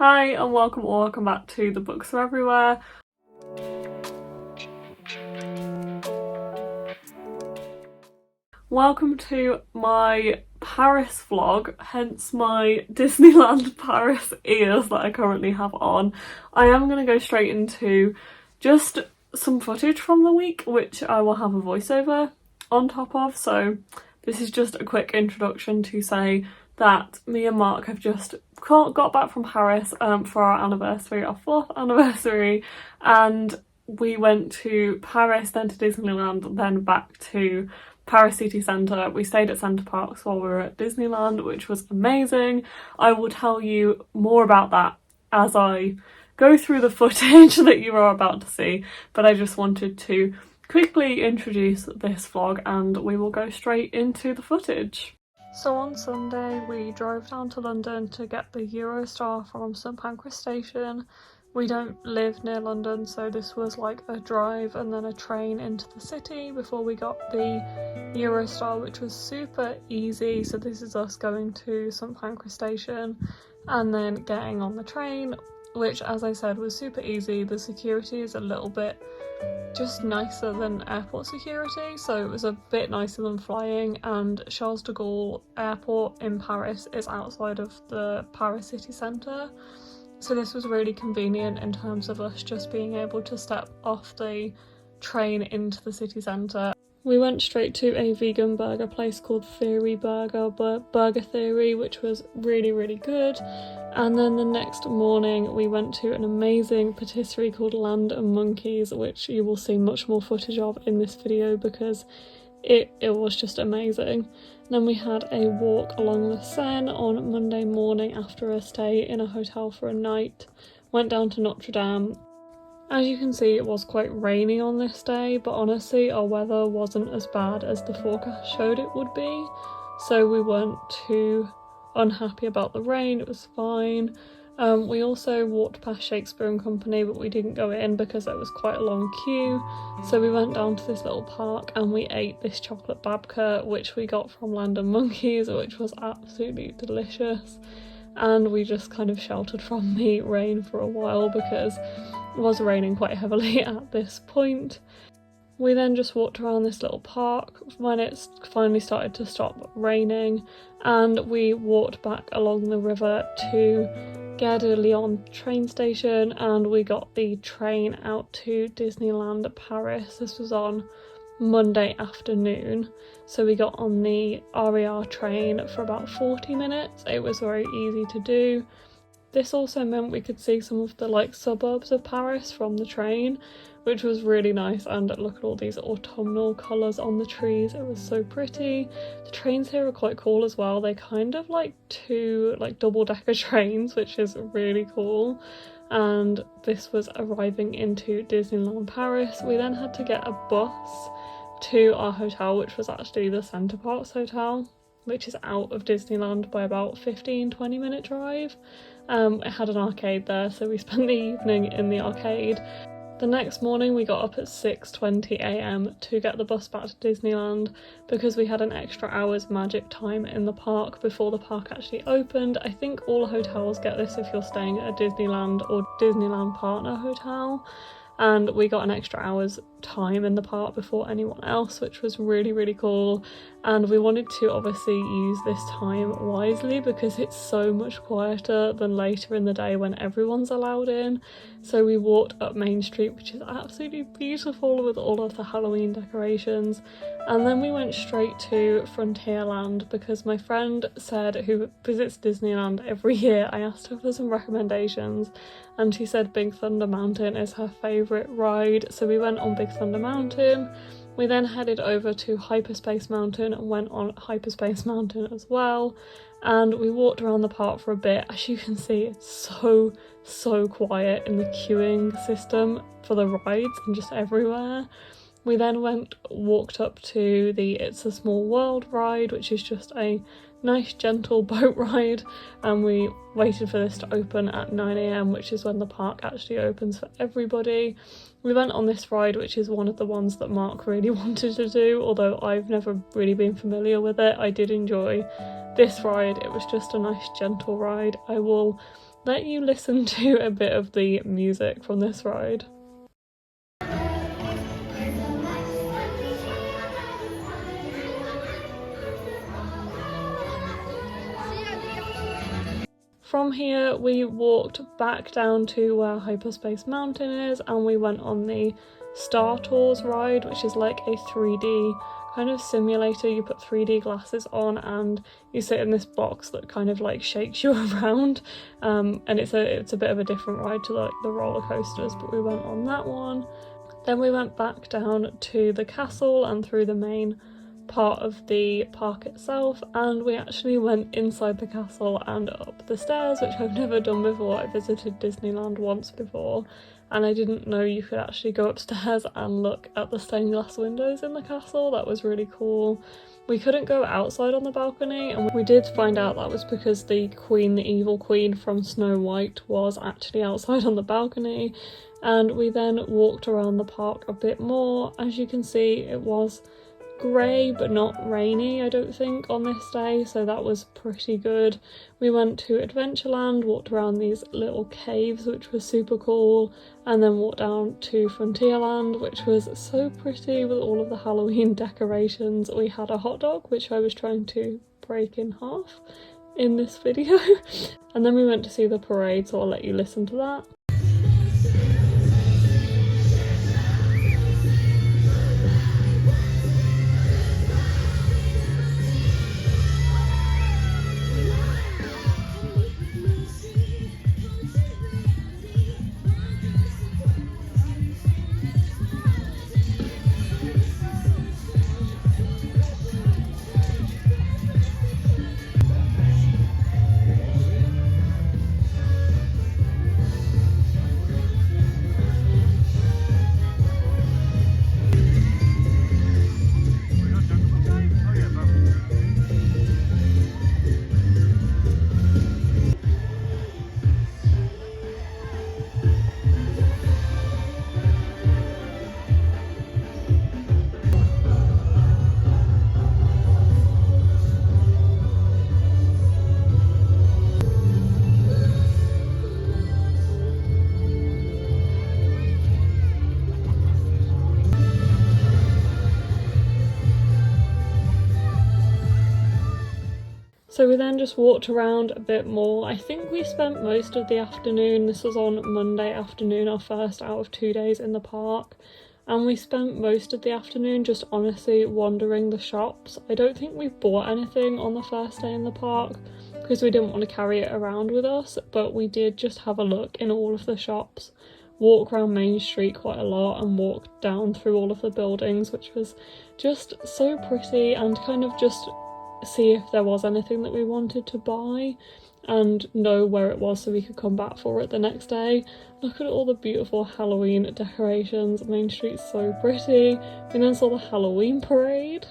Hi and welcome back to The Books Are Everywhere. Welcome to my Paris vlog, hence my Disneyland Paris ears that I currently have on. I am going to go straight into just some footage from the week, which I will have a voiceover on top of, so this is just a quick introduction to say that me and Mark have just got back from Paris for our anniversary, our 4th anniversary, and we went to Paris, then to Disneyland, then back to Paris city centre. We stayed at Center Parcs while we were at Disneyland, which was amazing. I will tell you more about that as I go through the footage that you are about to see, but I just wanted to quickly introduce this vlog and we will go straight into the footage. So on Sunday we drove down to London to get the Eurostar from St Pancras station. We don't live near London, so this was like a drive and then a train into the city before we got the Eurostar, which was super easy. So this is us going to St Pancras station and then getting on the train, which, as I said, was super easy. The security is a little bit just nicer than airport security, so it was a bit nicer than flying, and Charles de Gaulle Airport in Paris is outside of the Paris city centre, so this was really convenient in terms of us just being able to step off the train into the city centre. We went straight to a vegan burger place called Theory Burger Theory, which was really good. And then the next morning we went to an amazing patisserie called Land and Monkeys, which you will see much more footage of in this video because it was just amazing. And then we had a walk along the Seine on Monday morning after a stay in a hotel for a night. Went down to Notre Dame. As you can see, it was quite rainy on this day, but honestly our weather wasn't as bad as the forecast showed it would be, so we weren't too unhappy about the rain. It was fine. We also walked past Shakespeare and Company, but we didn't go in because there was quite a long queue, so we went down to this little park and we ate this chocolate babka, which we got from Land and Monkeys, which was absolutely delicious, and we just kind of sheltered from the rain for a while because it was raining quite heavily at this point. We then just walked around this little park when it finally started to stop raining, and we walked back along the river to Gare de Lyon train station, and we got the train out to Disneyland Paris. This was on Monday afternoon, so we got on the RER train for about 40 minutes. It was very easy to do. This also meant we could see some of the suburbs of Paris from the train, which was really nice, and look at all these autumnal colours on the trees. It was so pretty. The trains here are quite cool as well. They kind of like two double-decker trains, which is really cool. And this was arriving into Disneyland Paris. We then had to get a bus to our hotel, which was actually the Center Parcs hotel, which is out of Disneyland by about 15-20 minute drive. It had an arcade there, so we spent the evening in the arcade. The next morning we got up at 6:20 a.m. to get the bus back to Disneyland because we had an extra hour's magic time in the park before the park actually opened. I think all hotels get this if you're staying at a Disneyland or Disneyland partner hotel, and we got an extra hour's time in the park before anyone else, which was really cool. And we wanted to obviously use this time wisely because it's so much quieter than later in the day when everyone's allowed in. So we walked up Main Street, which is absolutely beautiful with all of the Halloween decorations, and then we went straight to Frontierland because my friend said, who visits Disneyland every year, I asked her for some recommendations and she said Big Thunder Mountain is her favourite ride, so we went on Big Thunder Mountain. We then headed over to Hyperspace Mountain and went on Hyperspace Mountain as well, and we walked around the park for a bit. As you can see, it's so quiet in the queuing system for the rides and just everywhere. We then walked up to the It's a Small World ride, which is just a nice gentle boat ride, and we waited for this to open at 9 a.m, which is when the park actually opens for everybody. We went on this ride, which is one of the ones that Mark really wanted to do, although I've never really been familiar with it. I did enjoy this ride. It was just a nice gentle ride. I will let you listen to a bit of the music from this ride. From here we walked back down to where Hyperspace Mountain is, and we went on the Star Tours ride, which is like a 3D kind of simulator. You put 3D glasses on and you sit in this box that kind of like shakes you around, and it's a bit of a different ride to like the roller coasters, but we went on that one. Then we went back down to the castle and through the main part of the park itself, and we actually went inside the castle and up the stairs, which I've never done before. I visited Disneyland once before and I didn't know you could actually go upstairs and look at the stained glass windows in the castle. That was really cool. We couldn't go outside on the balcony, and we did find out that was because the queen, the evil queen from Snow White, was actually outside on the balcony. And we then walked around the park a bit more. As you can see, it was grey but not rainy, I don't think, on this day, so that was pretty good. We went to Adventureland, walked around these little caves, which was super cool, and then walked down to Frontierland, which was so pretty with all of the Halloween decorations. We had a hot dog, which I was trying to break in half in this video. And then we went to see the parade, so I'll let you listen to that. So we then just walked around a bit more. I think we spent most of the afternoon, this was on Monday afternoon, our first out of 2 days in the park, and we spent most of the afternoon just honestly wandering the shops. I don't think we bought anything on the first day in the park because we didn't want to carry it around with us, but we did just have a look in all of the shops, walk around Main Street quite a lot and walk down through all of the buildings, which was just so pretty, and kind of just see if there was anything that we wanted to buy and know where it was so we could come back for it the next day. Look at all the beautiful Halloween decorations. Main Street's so pretty. We then saw the Halloween parade.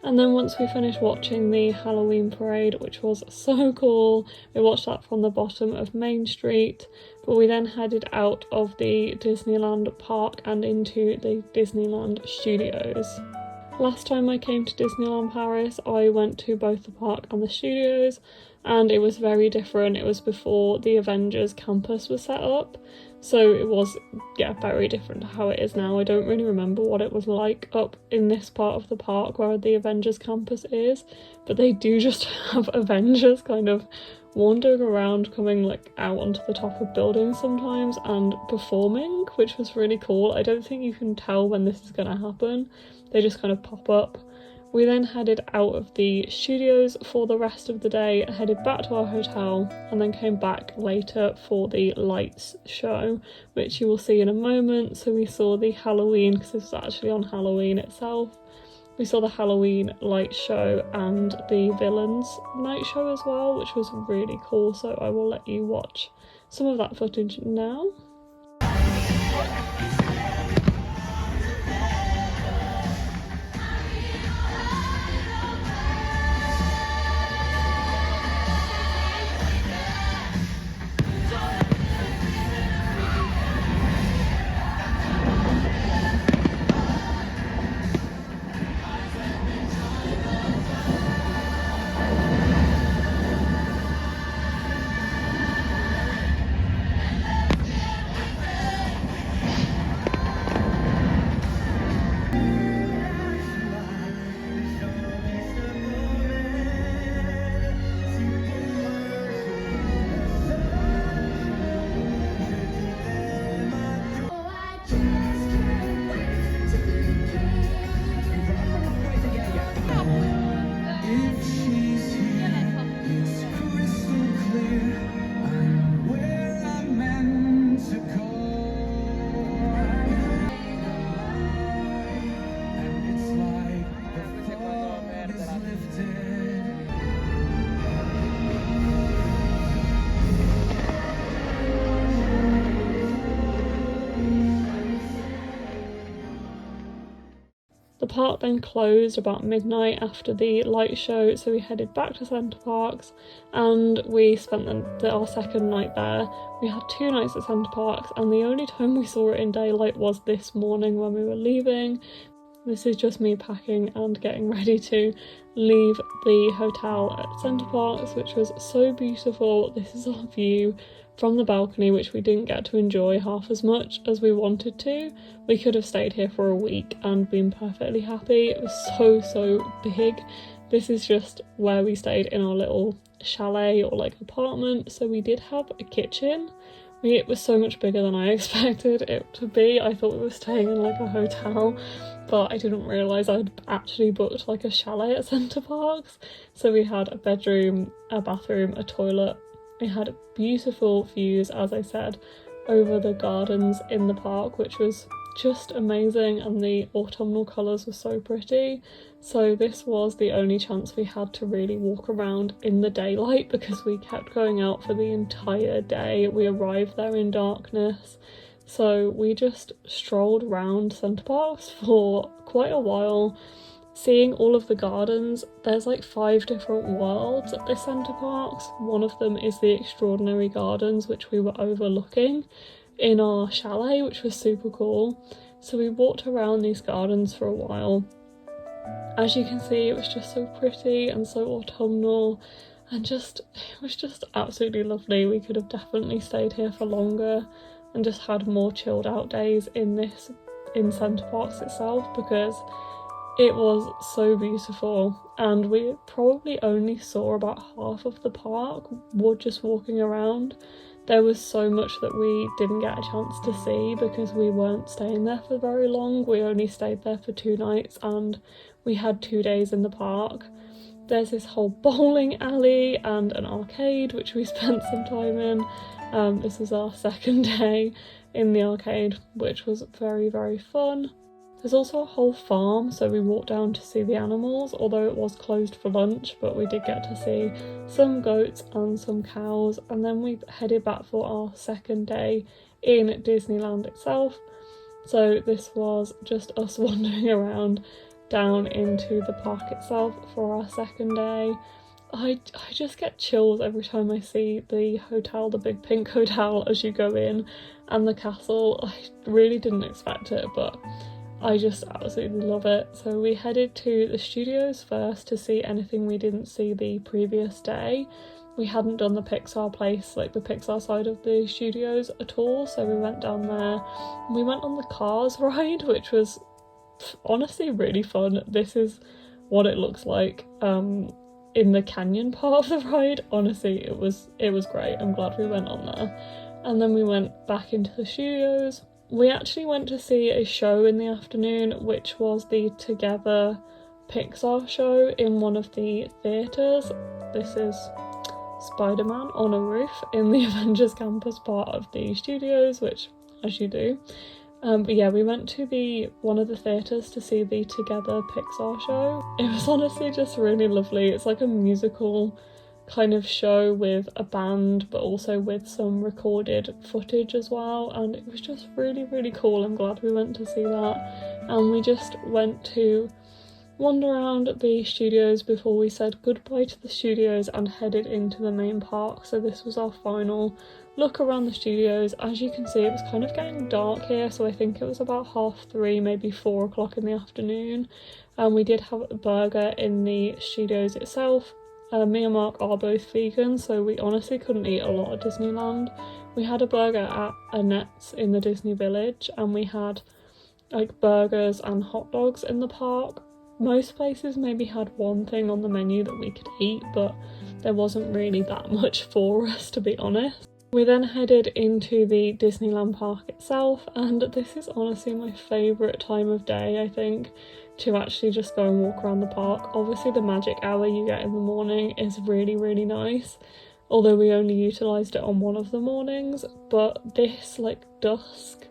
And then once we finished watching the Halloween parade, which was so cool, we watched that from the bottom of Main Street, but we then headed out of the Disneyland park and into the Disneyland studios. Last time I came to Disneyland Paris, I went to both the park and the studios, and it was very different. It was before the Avengers campus was set up, so it was, yeah, very different to how it is now. I don't really remember what it was like up in this part of the park where the Avengers campus is, but they do just have Avengers kind of wandering around, coming like out onto the top of buildings sometimes and performing, which was really cool. I don't think you can tell when this is going to happen. They just kind of pop up, We then headed out of the studios for the rest of the day, headed back to our hotel, and then came back later for the lights show, which you will see in a moment. So we saw the Halloween, because this was actually on Halloween itself. We saw the Halloween light show and the villains night show as well, which was really cool. So I will let you watch some of that footage now. The park then closed about midnight after the light show, so we headed back to Center Parcs and we spent our second night there. We had 2 nights at Center Parcs, and the only time we saw it in daylight was this morning when we were leaving. This is just me packing and getting ready to leave the hotel at Center Parcs, which was so beautiful. This is our view from the balcony, which we didn't get to enjoy half as much as we wanted to. We could have stayed here for a week and been perfectly happy. It was so big. This is just where we stayed in our little chalet or like apartment. So we did have a kitchen. It was so much bigger than I expected it to be. I thought we were staying in like a hotel, but I didn't realise I'd actually booked like a chalet at Center Parcs. So we had a bedroom, a bathroom, a toilet. We had beautiful views, as I said, over the gardens in the park, which was just amazing, and the autumnal colours were so pretty. So this was the only chance we had to really walk around in the daylight, because we kept going out for the entire day. We arrived there in darkness, so we just strolled around Center Parcs for quite a while, seeing all of the gardens. There's like 5 different worlds at this Center Parcs. One of them is the Extraordinary Gardens, which we were overlooking in our chalet, which was super cool. So we walked around these gardens for a while. As you can see, it was just so pretty and so autumnal, and it was just absolutely lovely. We could have definitely stayed here for longer and just had more chilled out days in Center Parcs itself, because it was so beautiful, and we probably only saw about half of the park just walking around. There was so much that we didn't get a chance to see because we weren't staying there for very long. We only stayed there for 2 nights and we had 2 days in the park. There's this whole bowling alley and an arcade which we spent some time in. This was our second day in the arcade, which was very, very fun. There's also a whole farm, so we walked down to see the animals, although it was closed for lunch, but we did get to see some goats and some cows, and then we headed back for our second day in Disneyland itself. So this was just us wandering around down into the park itself for our second day. I just get chills every time I see the hotel, the big pink hotel as you go in, and the castle. I really didn't expect it, but I just absolutely love it. So we headed to the studios first to see anything we didn't see the previous day. We hadn't done the Pixar place, like the Pixar side of the studios at all, so we went down there. We went on the Cars ride, which was honestly really fun. This is what it looks like in the canyon part of the ride. Honestly, it was great. I'm glad we went on there. And then we went back into the studios. We actually went to see a show in the afternoon, which was the Together Pixar show in one of the theatres. This is Spider-Man on a roof in the Avengers campus part of the studios, which, as you do. But yeah, we went to one of the theatres to see the Together Pixar show. It was honestly just really lovely. It's like a musical kind of show with a band, but also with some recorded footage as well, and it was just really, really cool. I'm glad we went to see that. And we just went to wander around the studios before we said goodbye to the studios and headed into the main park. So this was our final look around the studios. As you can see, it was kind of getting dark here, so I think it was about 3:30, maybe 4 o'clock in the afternoon, and we did have a burger in the studios itself. Me and Mark are both vegan, so we honestly couldn't eat a lot at Disneyland. We had a burger at Annette's in the Disney Village, and we had like burgers and hot dogs in the park. Most places maybe had one thing on the menu that we could eat, but there wasn't really that much for us, to be honest. We then headed into the Disneyland park itself, and this is honestly my favourite time of day, I think, to actually just go and walk around the park. Obviously the magic hour you get in the morning is really, really nice, although we only utilised it on one of the mornings. But this like dusk,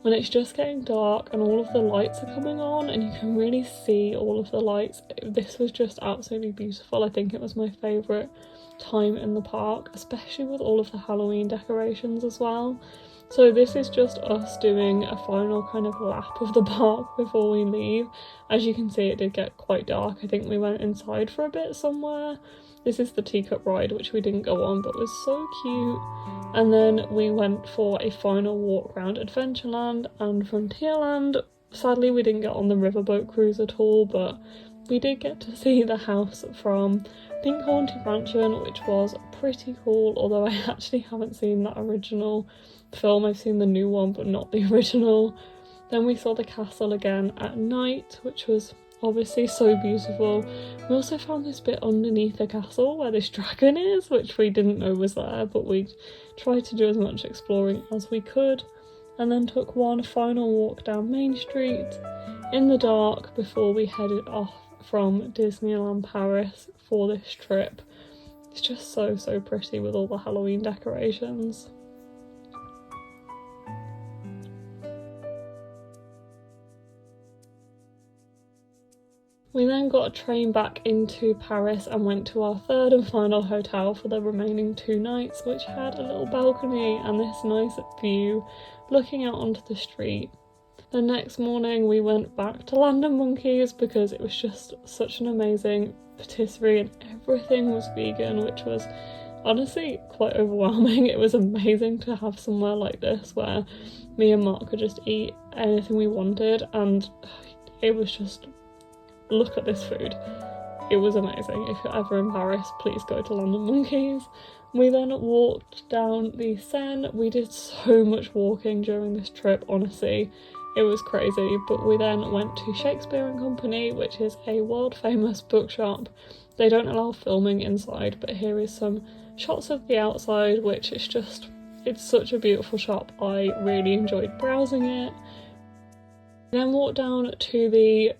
when it's just getting dark and all of the lights are coming on and you can really see all of the lights, this was just absolutely beautiful. I think it was my favourite time in the park, especially with all of the Halloween decorations as well. So this is just us doing a final kind of lap of the park before we leave. As you can see, it did get quite dark. I think we went inside for a bit somewhere. This is the teacup ride, which we didn't go on, but was so cute. And then we went for a final walk around Adventureland and Frontierland. Sadly, we didn't get on the riverboat cruise at all, but we did get to see the house from Pink Haunted Mansion, which was pretty cool, although I actually haven't seen that original film. I've seen the new one, but not the original. Then we saw the castle again at night, which was obviously so beautiful. We also found this bit underneath the castle where this dragon is, which we didn't know was there, but we tried to do as much exploring as we could, and then took one final walk down Main Street in the dark before we headed off from Disneyland Paris for this trip. It's just so pretty with all the Halloween decorations. We then got a train back into Paris and went to our third and final hotel for the remaining 2 nights, which had a little balcony and this nice view looking out onto the street. The next morning we went back to Land of Monkeys because it was just such an amazing patisserie and everything was vegan, which was honestly quite overwhelming. It was amazing to have somewhere like this where me and Mark could just eat anything we wanted, and it was just, look at this food. It was amazing. If you're ever in Paris, please go to Land of Monkeys. We then walked down the Seine. We did so much walking during this trip, honestly. It was crazy, but we then went to Shakespeare and Company, which is a world famous bookshop. They don't allow filming inside, but here is some shots of the outside, which is just, it's such a beautiful shop. I really enjoyed browsing it. Then walked down to the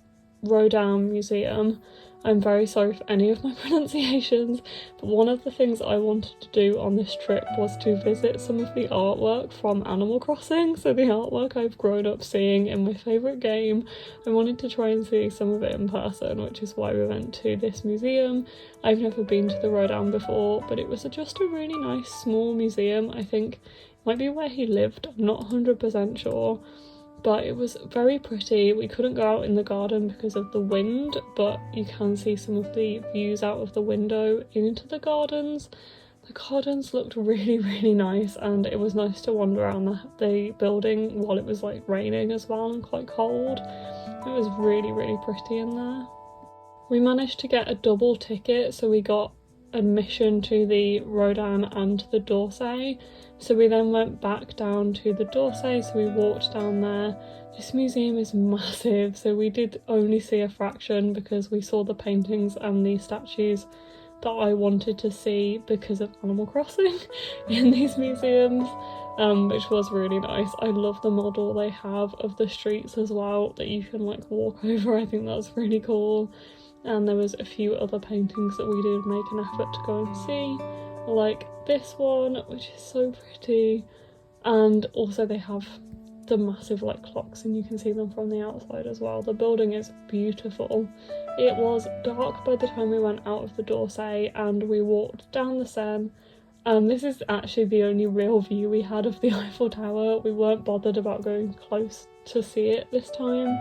Rodin Museum. I'm very sorry for any of my pronunciations, but one of the things I wanted to do on this trip was to visit some of the artwork from Animal Crossing, so the artwork I've grown up seeing in my favourite game. I wanted to try and see some of it in person, which is why we went to this museum. I've never been to the Rodin before, but it was just a really nice small museum. I think it might be where he lived, I'm not 100% sure. But it was very pretty. We couldn't go out in the garden because of the wind, but you can see some of the views out of the window into the gardens. The gardens looked really nice, and it was nice to wander around the building while it was like raining as well and quite cold. It was really pretty in there. We managed to get a double ticket, so we got admission to the Rodin and the d'Orsay. So we then went back down to the d'Orsay, so we walked down there. This museum is massive, so we did only see a fraction because we saw the paintings and the statues that I wanted to see because of Animal Crossing in these museums, which was really nice. I love the model they have of the streets as well that you can like walk over. I think that's really cool. and there was a few other paintings that we did make an effort to go and see, like this one, which is so pretty, and also they have the massive like clocks and you can see them from the outside as well. The building is beautiful. It was dark by the time we went out of the D'Orsay and we walked down the Seine, and this is actually the only real view we had of the Eiffel Tower. We weren't bothered about going close to see it this time,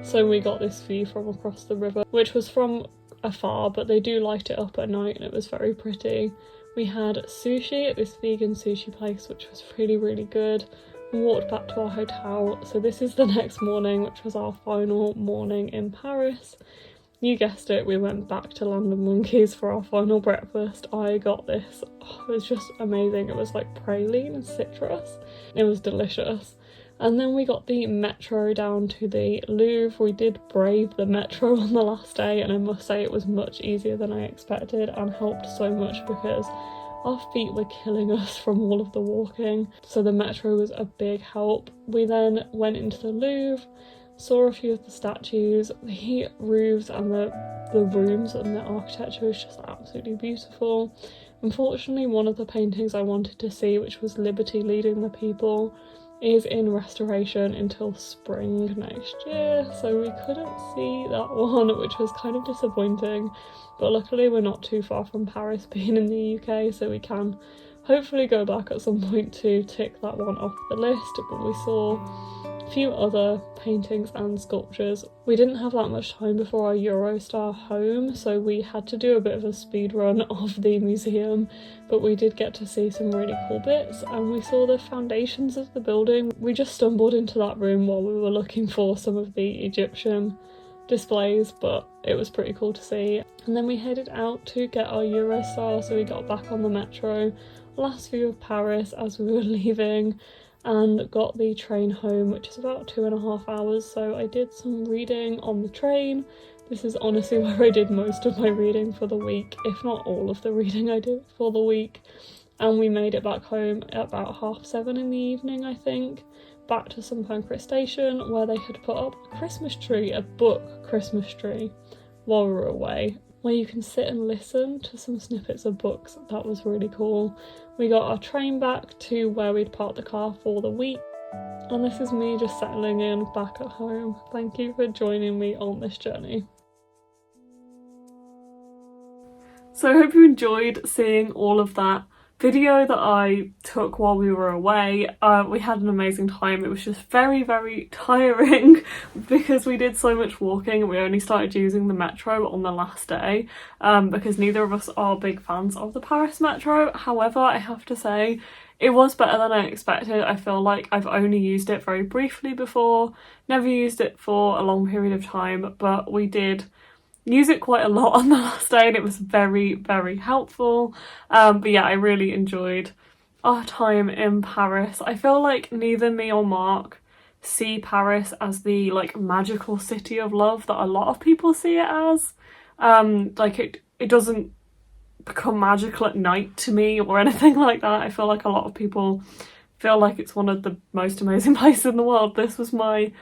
so we got this view from across the river, which was from afar, but they do light it up at night and it was very pretty. We had sushi at this vegan sushi place, which was really, really good. We walked back to our hotel, so this is the next morning, which was our final morning in Paris. You guessed it, we went back to London Monkeys for our final breakfast. I got this, it was just amazing. It was like praline and citrus. It was delicious. And then we got the metro down to the Louvre. We did brave the metro on the last day, and I must say it was much easier than I expected and helped so much because our feet were killing us from all of the walking. So the metro was a big help. We then went into the Louvre, saw a few of the statues. The roofs and the rooms and the architecture was just absolutely beautiful. Unfortunately, one of the paintings I wanted to see, which was Liberty Leading the People, is in restoration until spring next year, so we couldn't see that one, which was kind of disappointing. But luckily we're not too far from Paris being in the UK, so we can hopefully go back at some point to tick that one off the list. But we saw a few other paintings and sculptures. We didn't have that much time before our Eurostar home, so we had to do a bit of a speed run of the museum, but we did get to see some really cool bits, and we saw the foundations of the building. We just stumbled into that room while we were looking for some of the Egyptian displays, but it was pretty cool to see. And then we headed out to get our Eurostar, so we got back on the metro, last view of Paris as we were leaving, and got the train home, which is about 2.5 hours. So I did some reading on the train. This is honestly where I did most of my reading for the week, if not all of the reading I did for the week. And we made it back home at about 7:30 in the evening, I think, back to St Pancras station, where they had put up a Christmas tree, a book Christmas tree, while we were away, where you can sit and listen to some snippets of books. That was really cool. We got our train back to where we'd parked the car for the week, and this is me just settling in back at home. Thank you for joining me on this journey. So I hope you enjoyed seeing all of that video that I took while we were away. We had an amazing time. It was just very, very tiring because we did so much walking and we only started using the metro on the last day because neither of us are big fans of the Paris metro. However, I have to say it was better than I expected. I feel like I've only used it very briefly before, never used it for a long period of time, but we did use it quite a lot on the last day and it was very, very helpful. But yeah, I really enjoyed our time in Paris. I feel like neither me or Mark see Paris as the like magical city of love that a lot of people see it as. Like it doesn't become magical at night to me or anything like that. I feel like a lot of people feel like it's one of the most amazing places in the world. This was my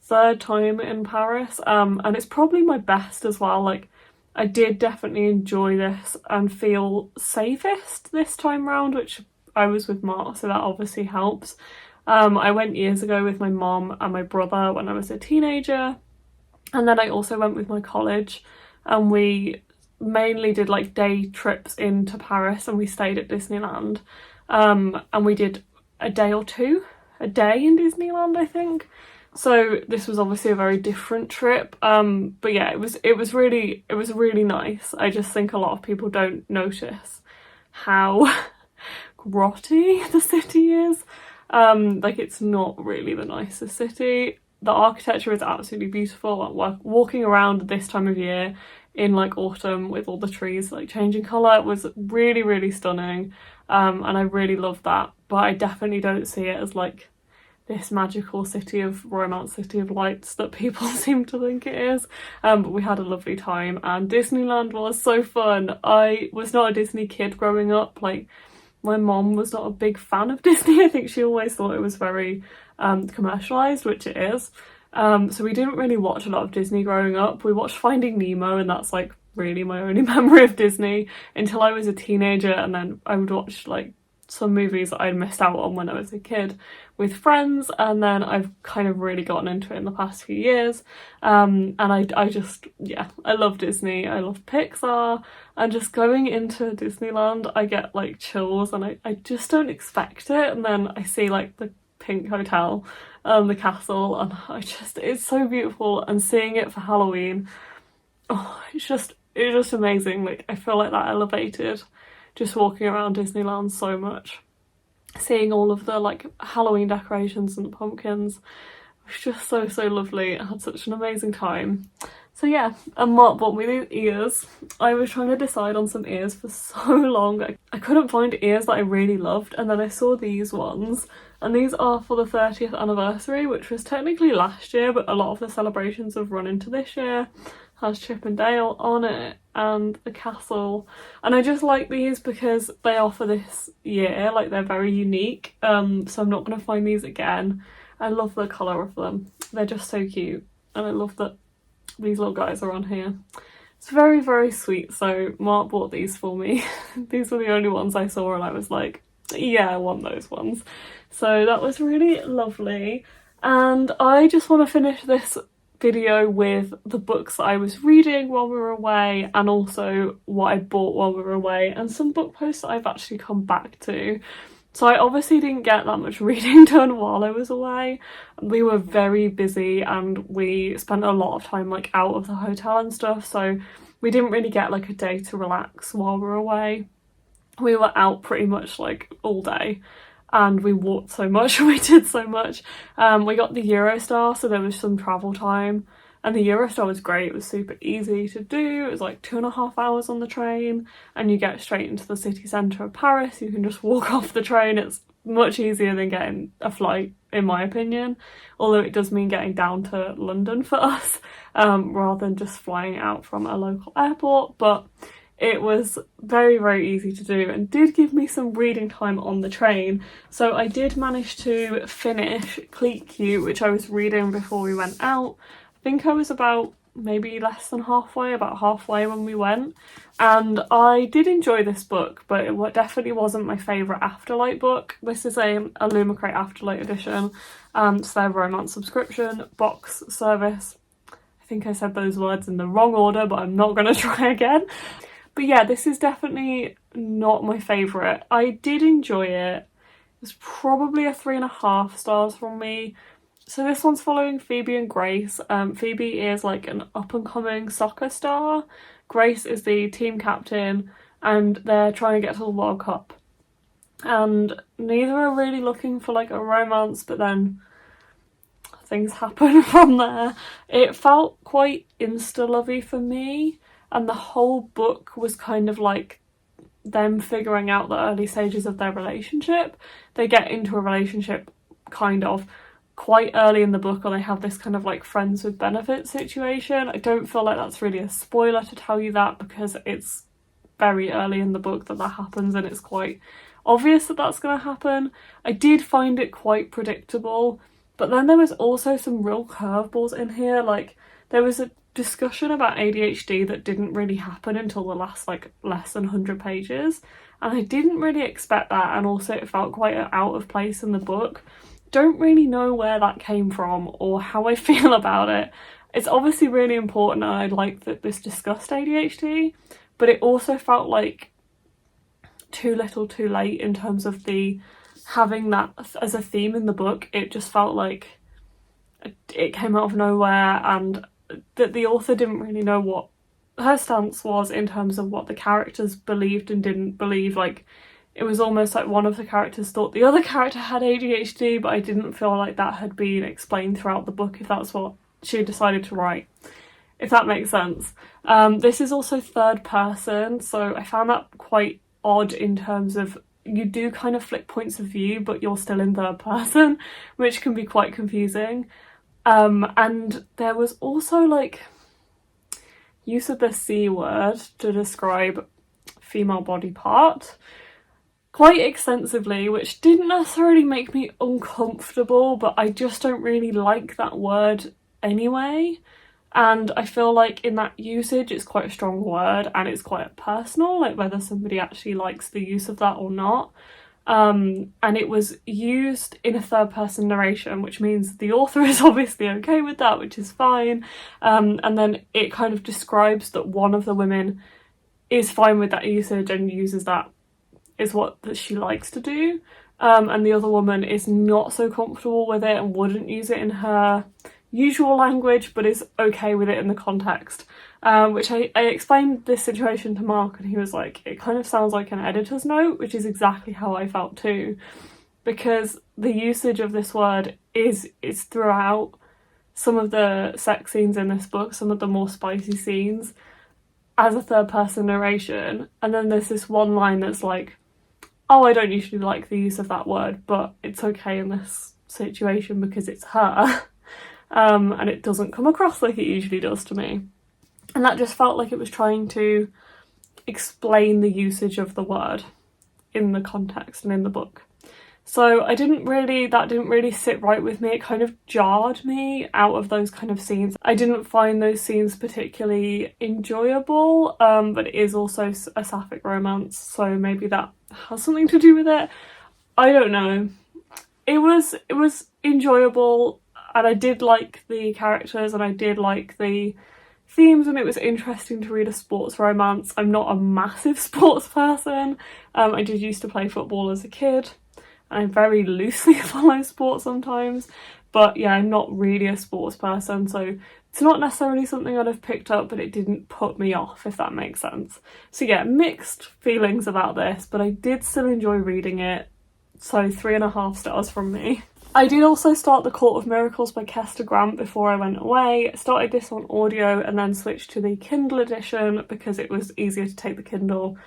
third time in Paris, and it's probably my best as well. Like I did definitely enjoy this and feel safest this time round, which I was with Mark, so that obviously helps. I went years ago with my mom and my brother when I was a teenager, and then I also went with my college, and we mainly did like day trips into Paris and we stayed at Disneyland, and we did a day in Disneyland, I think. So this was obviously a very different trip, but yeah, it was really nice. I just think a lot of people don't notice how grotty the city is. Like it's not really the nicest city. The architecture is absolutely beautiful. Like walking around this time of year in like autumn with all the trees like changing colour was really, really stunning, and I really love that. But I definitely don't see it as like this magical city of romance, city of lights that people seem to think it is. But we had a lovely time and Disneyland was so fun. I was not a Disney kid growing up. Like my mom was not a big fan of Disney. I think she always thought it was very commercialised, which it is. So we didn't really watch a lot of Disney growing up. We watched Finding Nemo, and that's like really my only memory of Disney until I was a teenager, and then I would watch like some movies that I'd missed out on when I was a kid with friends, and then I've kind of really gotten into it in the past few years. And I just, yeah, I love Disney, I love Pixar, and just going into Disneyland I get like chills, and I just don't expect it, and then I see like the pink hotel, the castle, and it's so beautiful, and seeing it for Halloween, oh, it's just amazing. Like, I feel like that elevated just walking around Disneyland so much. Seeing all of the like Halloween decorations and the pumpkins was just so lovely. I had such an amazing time. So yeah, and Mark bought me these ears. I was trying to decide on some ears for so long. I couldn't find ears that I really loved, and then I saw these ones, and these are for the 30th anniversary, which was technically last year, but a lot of the celebrations have run into this year. Has Chip and Dale on it and the castle, and I just like these because they are for this year, like they're very unique, so I'm not going to find these again. I love the colour of them, they're just so cute, and I love that these little guys are on here. It's very sweet. So Mark bought these for me. These were the only ones I saw, and I was like, yeah, I want those ones. So that was really lovely, and I just want to finish this video with the books that I was reading while we were away, and also what I bought while we were away, and some book posts that I've actually come back to. So I obviously didn't get that much reading done while I was away. We were very busy, and we spent a lot of time like out of the hotel and stuff, so we didn't really get like a day to relax while we were away. We were out pretty much like all day, and we walked so much and we did so much. We got the Eurostar, so there was some travel time, and the Eurostar was great. It was super easy to do. It was like 2.5 hours on the train, and you get straight into the city centre of Paris. You can just walk off the train. It's much easier than getting a flight, in my opinion, although it does mean getting down to London for us, rather than just flying out from a local airport. But it was very easy to do, and did give me some reading time on the train. So I did manage to finish Cleat Cute, which I was reading before we went out. I think I was about maybe less than halfway, about halfway when we went, and I did enjoy this book, but it definitely wasn't my favourite Afterlight book. This is a Illumicrate Afterlight edition, so their romance subscription box service. I think I said those words in the wrong order, but I'm not going to try again. But yeah, this is definitely not my favourite. I did enjoy it. It's probably a 3.5 stars from me. So this one's following Phoebe and Grace. Phoebe is like an up-and-coming soccer star. Grace is the team captain, and they're trying to get to the World Cup. And neither are really looking for like a romance, but then things happen from there. It felt quite insta-lovey for me. And the whole book was kind of like them figuring out the early stages of their relationship. They get into a relationship kind of quite early in the book, or they have this kind of like friends with benefits situation. I don't feel like that's really a spoiler to tell you that, because it's very early in the book that happens, and it's quite obvious that that's going to happen. I did find it quite predictable, but then there was also some real curveballs in here. Like, there was a discussion about ADHD that didn't really happen until the last like less than 100 pages, and I didn't really expect that, and also it felt quite out of place in the book. Don't really know where that came from or how I feel about it. It's obviously really important, and I like that this discussed ADHD, but it also felt like too little too late in terms of the having that as a theme in the book. It just felt like it came out of nowhere, and that the author didn't really know what her stance was in terms of what the characters believed and didn't believe. Like, it was almost like one of the characters thought the other character had ADHD, but I didn't feel like that had been explained throughout the book, if that's what she decided to write, if that makes sense. This is also third person, so I found that quite odd in terms of you do kind of flip points of view, but you're still in third person, which can be quite confusing. And there was also like use of the C word to describe female body part quite extensively, which didn't necessarily make me uncomfortable, but I just don't really like that word anyway. And I feel like in that usage it's quite a strong word and it's quite personal, like whether somebody actually likes the use of that or not. And it was used in a third person narration, which means the author is obviously okay with that, which is fine. And then it kind of describes that one of the women is fine with that usage and uses that, is what that she likes to do. And the other woman is not so comfortable with it and wouldn't use it in her usual language, but is okay with it in the context. Which I explained this situation to Mark and he was like, it kind of sounds like an editor's note, which is exactly how I felt too. Because the usage of this word is throughout some of the sex scenes in this book, some of the more spicy scenes, as a third person narration. And then there's this one line that's like, oh, I don't usually like the use of that word, but it's okay in this situation because it's her. And it doesn't come across like it usually does to me. And that just felt like it was trying to explain the usage of the word in the context and in the book. So that didn't really sit right with me. It kind of jarred me out of those kind of scenes. I didn't find those scenes particularly enjoyable, but it is also a sapphic romance, so maybe that has something to do with it. I don't know. It was enjoyable, and I did like the characters and I did like the themes, and it was interesting to read a sports romance. I'm not a massive sports person. I did used to play football as a kid. I very loosely follow sports sometimes, but yeah, I'm not really a sports person, so it's not necessarily something I'd have picked up, but it didn't put me off, if that makes sense. So yeah, mixed feelings about this, but I did still enjoy reading it, so 3.5 stars from me. I did also start The Court of Miracles by Kester Grant before I went away. I started this on audio and then switched to the Kindle edition because it was easier to take the Kindle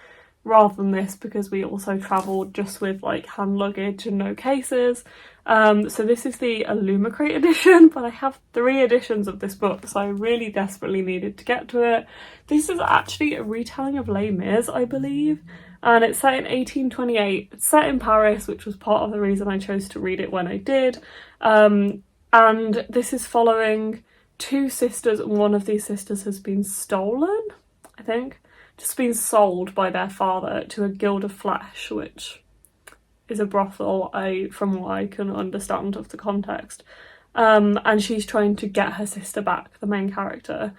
rather than this, because we also travelled just with like hand luggage and no cases. So this is the Illumicrate edition, but I have 3 editions of this book, so I really desperately needed to get to it. This is actually a retelling of Les Mis, I believe, and it's set in 1828. It's set in Paris, which was part of the reason I chose to read it when I did. And this is following 2 sisters, and one of these sisters has been stolen, I think. Just been sold by their father to a Guild of Flesh, which is a brothel, from what I can understand of the context. And she's trying to get her sister back, the main character.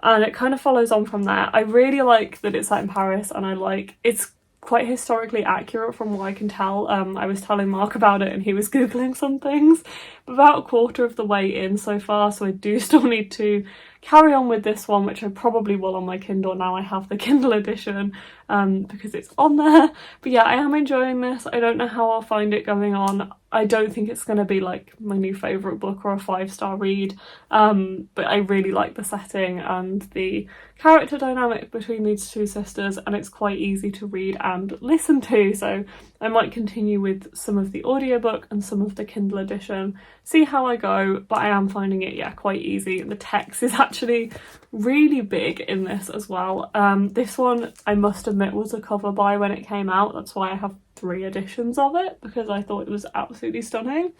And it kind of follows on from there. I really like that it's set in Paris, and it's quite historically accurate from what I can tell. I was telling Mark about it and he was googling some things. About a quarter of the way in so far, so I do still need to carry on with this one, which I probably will on my Kindle now I have the Kindle edition, because it's on there. But yeah, I am enjoying this. I don't know how I'll find it going on. I don't think it's going to be like my new favourite book or a 5-star read, but I really like the setting and the character dynamic between these 2 sisters, and it's quite easy to read and listen to, so I might continue with some of the audiobook and some of the Kindle edition, see how I go, but I am finding it, yeah, quite easy. The text is actually really big in this as well. This one, I must admit, was a cover buy when it came out. That's why I have 3 editions of it, because I thought it was absolutely stunning.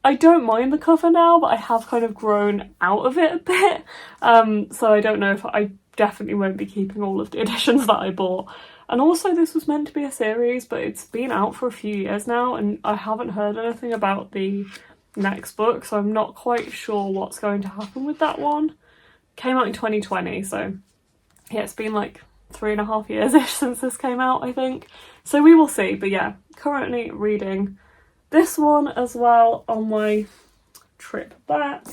I don't mind the cover now, but I have kind of grown out of it a bit. So I don't know if I definitely won't be keeping all of the editions that I bought. And also this was meant to be a series, but it's been out for a few years now and I haven't heard anything about the next book, so I'm not quite sure what's going to happen with that one. Came out in 2020, so yeah, it's been like 3.5 years-ish since this came out, I think. So we will see, but yeah, currently reading this one as well on my trip back.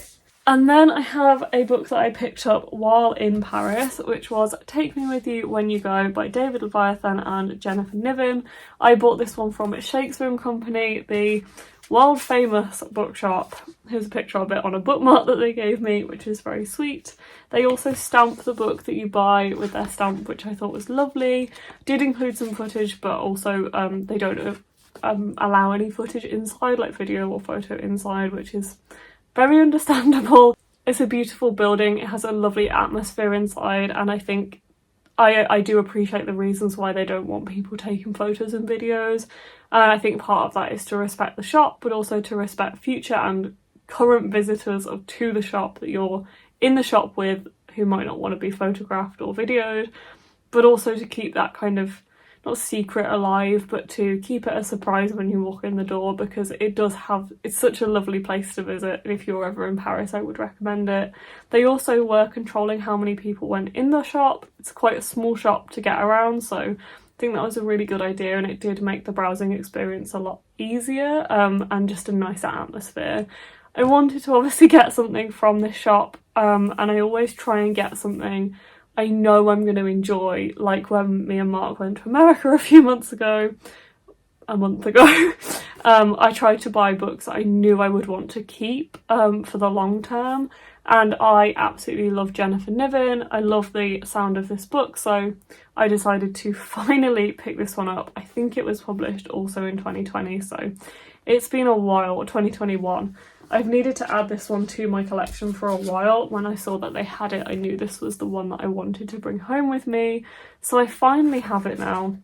And then I have a book that I picked up while in Paris, which was Take Me With You When You Go by David Leviathan and Jennifer Niven. I bought this one from Shakespeare and Company, the world famous bookshop. Here's a picture of it on a bookmark that they gave me, which is very sweet. They also stamp the book that you buy with their stamp, which I thought was lovely. Did include some footage, but also they don't allow any footage inside, like video or photo inside, which is very understandable. It's a beautiful building, it has a lovely atmosphere inside, and I think I do appreciate the reasons why they don't want people taking photos and videos. I think part of that is to respect the shop, but also to respect future and current visitors to the shop that you're in the shop with who might not want to be photographed or videoed, but also to keep that kind of, not secret alive, but to keep it a surprise when you walk in the door, because it's such a lovely place to visit, and if you're ever in Paris I would recommend it. They also were controlling how many people went in the shop. It's quite a small shop to get around, so I think that was a really good idea, and it did make the browsing experience a lot easier, and just a nicer atmosphere. I wanted to obviously get something from this shop, and I always try and get something I know I'm going to enjoy, like when me and Mark went to America a month ago, I tried to buy books I knew I would want to keep for the long term, and I absolutely love Jennifer Niven. I love the sound of this book, so I decided to finally pick this one up. I think it was published also in 2020, so it's been a while, 2021. I've needed to add this one to my collection for a while. When I saw that they had it, I knew this was the one that I wanted to bring home with me. So I finally have it now.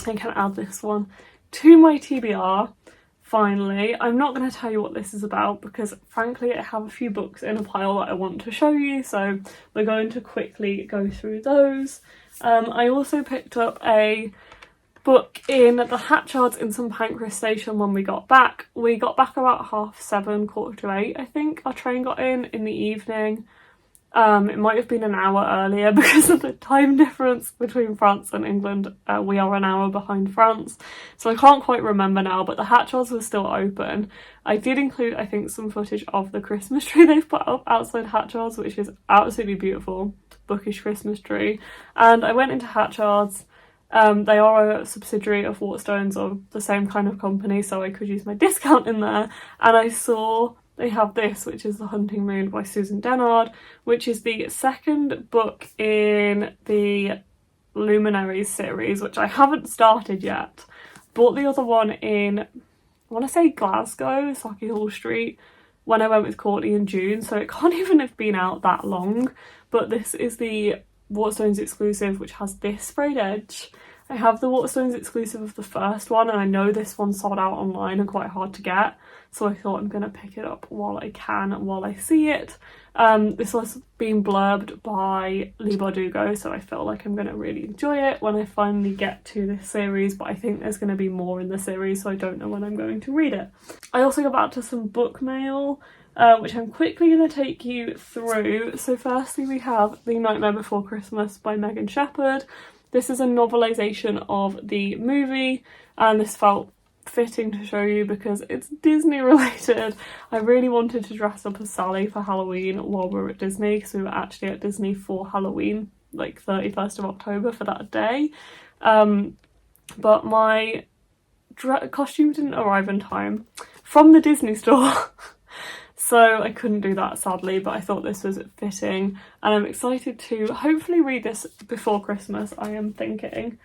I can add this one to my TBR, finally. I'm not going to tell you what this is about because frankly I have a few books in a pile that I want to show you, so we're going to quickly go through those. I also picked up a book in the Hatchards in St Pancras station when we got back. We got back about 7:30, 7:45 I think. Our train got in the evening. It might have been an hour earlier because of the time difference between France and England. We are an hour behind France, so I can't quite remember now, but the Hatchards was still open. I did include, I think, some footage of the Christmas tree they've put up outside Hatchards, which is absolutely beautiful, bookish Christmas tree. And I went into Hatchards. They are a subsidiary of Waterstones, or the same kind of company, so I could use my discount in there, and I saw they have this, which is The Hunting Moon by Susan Dennard, which is the second book in the Luminaries series, which I haven't started yet. Bought the other one in, I want to say Glasgow, Sauchiehall Street, when I went with Courtney in June, so it can't even have been out that long, but this is the Waterstones exclusive, which has this sprayed edge. I have the Waterstones exclusive of the first one, and I know this one sold out online and quite hard to get, so I thought I'm going to pick it up while I can, while I see it. This was being blurbed by Lee Bardugo, so I feel like I'm going to really enjoy it when I finally get to this series, but I think there's going to be more in the series, so I don't know when I'm going to read it. I also got back to some book mail, which I'm quickly going to take you through. So firstly we have The Nightmare Before Christmas by Megan Shepherd. This is a novelisation of the movie, and this felt fitting to show you because it's Disney related. I really wanted to dress up as Sally for Halloween while we were at Disney, because we were actually at Disney for Halloween, like 31st of October for that day. But my costume didn't arrive in time from the Disney store. So I couldn't do that, sadly, but I thought this was fitting, and I'm excited to hopefully read this before Christmas, I am thinking.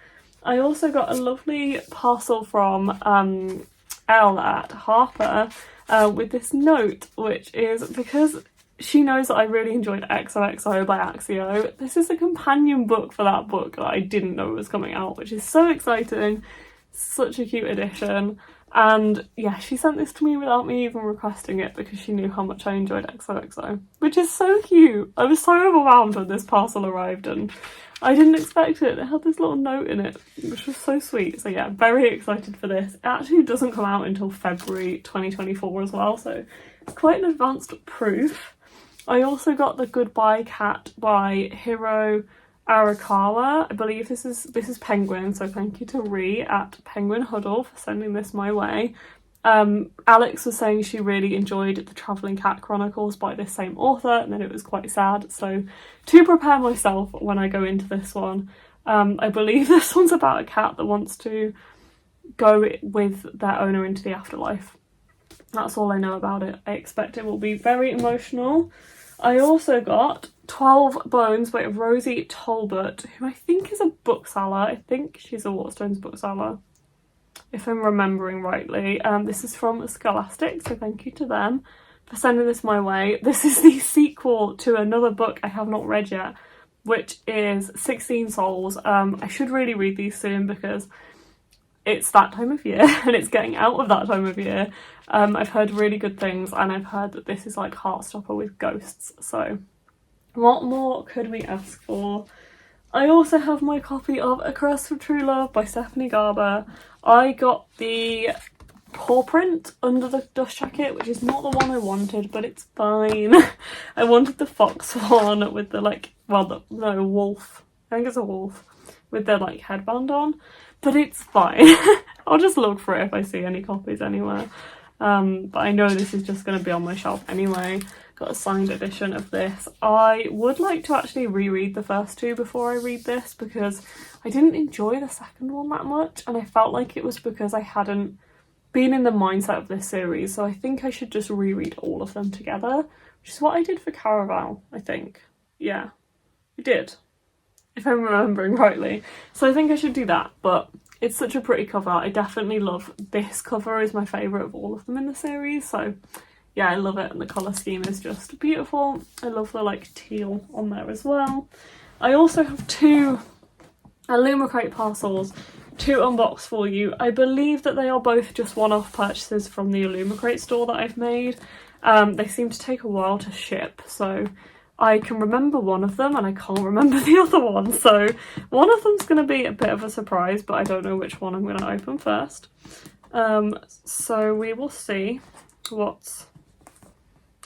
I also got a lovely parcel from Elle at Harper with this note, which is because she knows that I really enjoyed XOXO by Axio. This is a companion book for that book that I didn't know was coming out, which is so exciting. Such a cute edition. And yeah, she sent this to me without me even requesting it because she knew how much I enjoyed XOXO, which is so cute. I was so overwhelmed when this parcel arrived and I didn't expect it. It had this little note in it, which was so sweet. So yeah, very excited for this. It actually doesn't come out until February 2024 as well, so it's quite an advanced proof. I also got The Goodbye Cat by Hiro Arakawa. I believe this is Penguin, so thank you to Ree at Penguin Huddle for sending this my way. Alex was saying she really enjoyed The Travelling Cat Chronicles by this same author, and then it was quite sad, so to prepare myself when I go into this one, I believe this one's about a cat that wants to go with their owner into the afterlife. That's all I know about it. I expect it will be very emotional. I also got 12 Bones by Rosie Talbot, who I think is a bookseller. I think she's a Waterstones bookseller, if I'm remembering rightly. This is from Scholastic, so thank you to them for sending this my way. This is the sequel to another book I have not read yet, which is 16 Souls. I should really read these soon because it's that time of year and it's getting out of that time of year. I've heard really good things, and I've heard that this is like Heartstopper with ghosts, so what more could we ask for? I also have my copy of A Curse for True Love by Stephanie Garber. I got the paw print under the dust jacket, which is not the one I wanted, but it's fine. I wanted the fox one with the like, well, no, wolf. I think it's a wolf with their like headband on, but it's fine. I'll just look for it if I see any copies anywhere. But I know this is just going to be on my shelf anyway. Got a signed edition of this. I would like to actually reread the first two before I read this, because I didn't enjoy the second one that much, and I felt like it was because I hadn't been in the mindset of this series, so I think I should just reread all of them together, which is what I did for Caraval, I think. Yeah, I did, if I'm remembering rightly. So I think I should do that, but it's such a pretty cover. I definitely love this cover, is my favourite of all of them in the series, so yeah, I love it, and the colour scheme is just beautiful. I love the like teal on there as well. I also have two Illumicrate parcels to unbox for you. I believe that they are both just one-off purchases from the Illumicrate store that I've made. They seem to take a while to ship, so I can remember one of them and I can't remember the other one, so one of them's going to be a bit of a surprise, but I don't know which one I'm going to open first. So we will see what's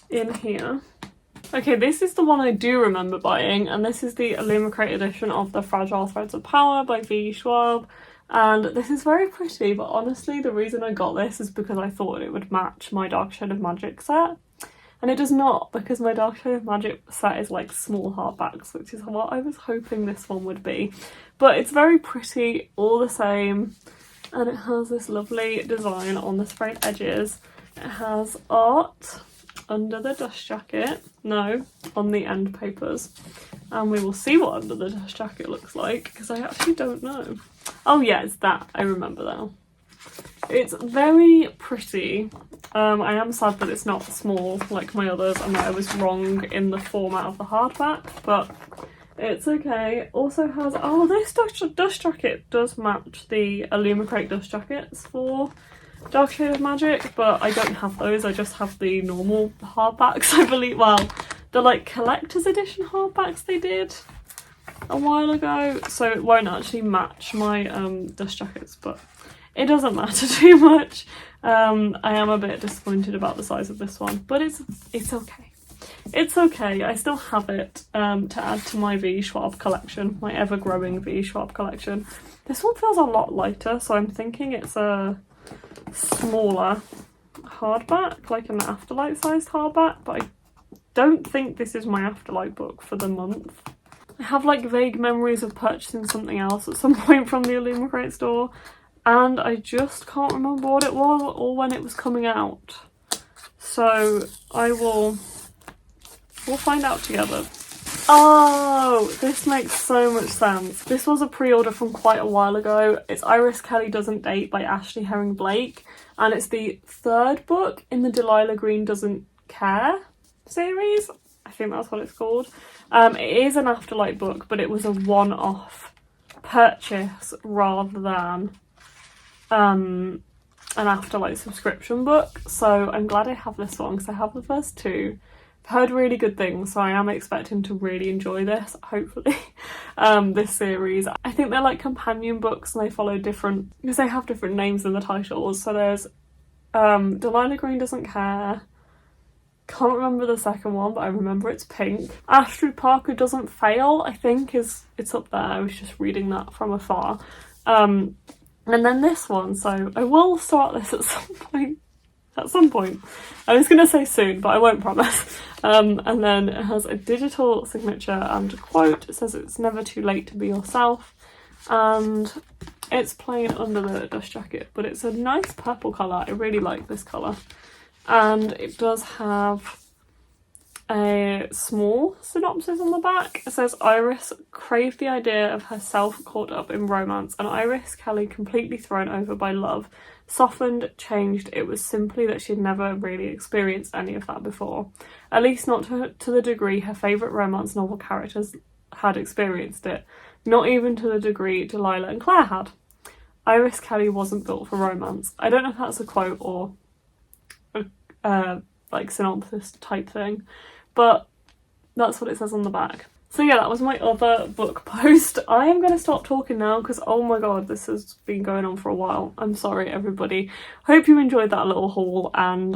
in here. Okay, this is the one I do remember buying, and this is the Illumicrate edition of The Fragile Threads of Power by V. Schwab. And this is very pretty, but honestly the reason I got this is because I thought it would match my Dark Shade of Magic set. And it does not, because my Dark Shade of Magic set is like small hardbacks, which is what I was hoping this one would be. But it's very pretty all the same, and it has this lovely design on the sprayed edges. It has art under the dust jacket, no, on the end papers, and we will see what under the dust jacket looks like, because I actually don't know. Oh yeah, it's that, I remember now. It's very pretty. I am sad that it's not small like my others, and that I was wrong in the format of the hardback, but it's okay. Also has, oh, this dust jacket does match the Illumicrate dust jackets for Dark Shade of Magic, but I don't have those. I just have the normal hardbacks, I believe. Well, the like collector's edition hardbacks they did a while ago, so it won't actually match my dust jackets, but it doesn't matter too much. I am a bit disappointed about the size of this one, but it's okay. It's okay. I still have it to add to my V. Schwab collection, my ever-growing V. Schwab collection. This one feels a lot lighter, so I'm thinking it's a smaller hardback, like an Afterlight sized hardback, but I don't think this is my Afterlight book for the month. I have like vague memories of purchasing something else at some point from the Illumicrate store, and I just can't remember what it was or when it was coming out. So we'll find out together. Oh, this makes so much sense. This was a pre-order from quite a while ago. It's Iris Kelly Doesn't Date by Ashley Herring Blake, and it's the third book in the Delilah Green Doesn't Care series. I think that's what it's called. It is an Afterlight book, but it was a one-off purchase rather than an Afterlight subscription book. So I'm glad I have this one, because I have the first two. I've heard really good things, so I am expecting to really enjoy this, hopefully, this series. I think they're like companion books, and they follow different, because they have different names in the titles. So there's Delilah Green Doesn't Care. Can't remember the second one, but I remember it's pink. Astrid Parker Doesn't Fail, I think it's up there. I was just reading that from afar. And then this one, so I will start this at some point. At some point. I was going to say soon, but I won't promise. And then it has a digital signature and a quote. It says it's never too late to be yourself. And it's plain under the dust jacket, but it's a nice purple colour. I really like this colour. And it does have a small synopsis on the back. It says, Iris craved the idea of herself caught up in romance, and Iris Kelly completely thrown over by love. Softened, changed, it was simply that she'd never really experienced any of that before. At least not to the degree her favourite romance novel characters had experienced it. Not even to the degree Delilah and Claire had. Iris Kelly wasn't built for romance. I don't know if that's a quote or a like synopsis type thing, but that's what it says on the back. So yeah, that was my other book post. I am going to stop talking now because oh my god, this has been going on for a while. I'm sorry everybody. Hope you enjoyed that little haul and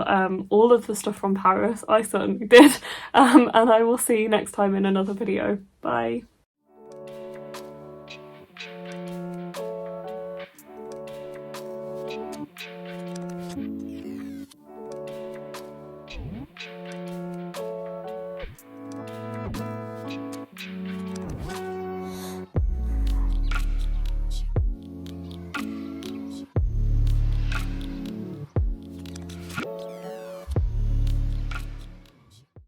all of the stuff from Paris. I certainly did. And I will see you next time in another video. Bye.